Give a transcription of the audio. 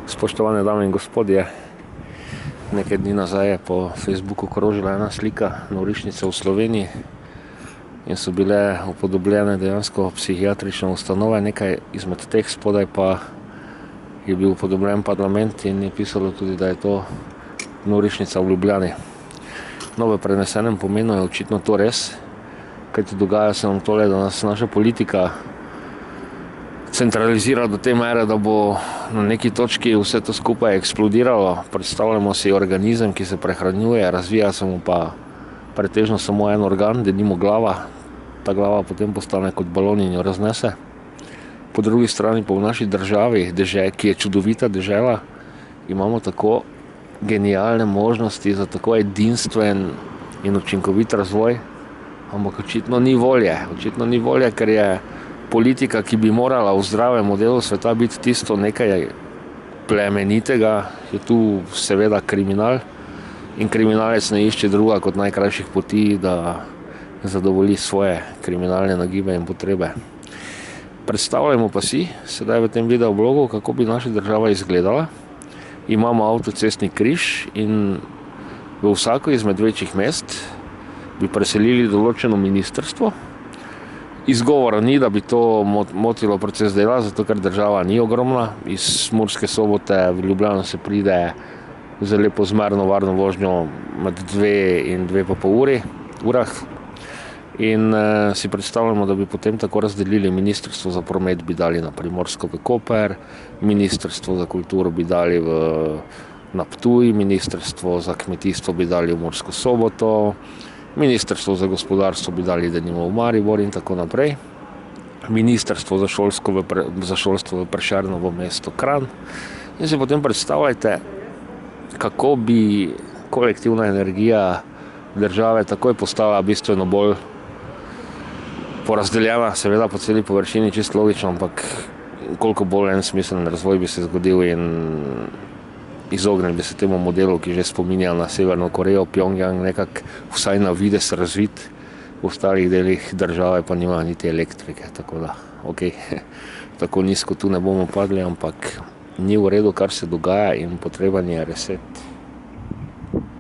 Spoštovane dame in gospodje, nekaj dni nazaj je po Facebooku krožila ena slika norišnice v Sloveniji in so bile upodobljene dejansko psihiatrične ustanove, nekaj izmed teh spodaj pa je bil upodobljen parlament in je pisalo tudi, da je to norišnica v Ljubljani. No, v prenesenem pomenu je očitno to res, kajti dogaja se nam tole, da nas naša politika centralizira do te mere, da bo na neki točki vse to skupaj eksplodiralo. Predstavljamo si organizem, ki se prehranjuje, razvija se mu pa pretežno samo en organ, denimo glava. Ta glava potem postane kot balon in jo raznese. Po drugi strani pa v naši državi, ki je čudovita dežela, imamo tako genialne možnosti za tako edinstven in učinkovit razvoj, ampak očitno ni volje. Očitno ni volje, ker je politika, ki bi morala v zdravem modelu sveta biti tisto nekaj plemenitega, je tu seveda kriminal in kriminalec ne išče druga kot najkrajših poti, da zadovolji svoje kriminalne nagibe in potrebe. Predstavljamo pa si sedaj v tem videoblogu, kako bi naša država izgledala. Imamo avtocestni križ in v vsako izmed večjih mest bi preselili določeno ministrstvo. Izgovora ni, da bi to motilo proces dela, zato ker država ni ogromna. Iz Murske Sobote v Ljubljano se pride z lepo zmerno varno vožnjo med 2 in 2,5 urah. In si predstavljamo, da bi potem tako razdelili ministrstvo za promet bi dali na Primorsko v Koper, ministrstvo za kulturo bi dali na Ptuj, ministrstvo za kmetijstvo bi dali v Mursko Soboto, ministrstvo za gospodarstvo bi dali denimo v Maribor in tako naprej. Ministrstvo za šolstvo v Prešernovo mesto Kranj. In si potem predstavljajte, kako bi kolektivna energija države takoj postala bistveno bolj porazdeljena, seveda po celi površini, čisto logično, ampak koliko bolj en smiseln razvoj bi se zgodil in izognili bi se temu modelu, ki že spominja na Severno Korejo, Pjongjang, nekako vsaj na vides razvit, v ostalih delih države pa nima niti elektrike, tako da, tako nizko tu ne bomo padli, ampak ni v redu, kar se dogaja in potreben je reset.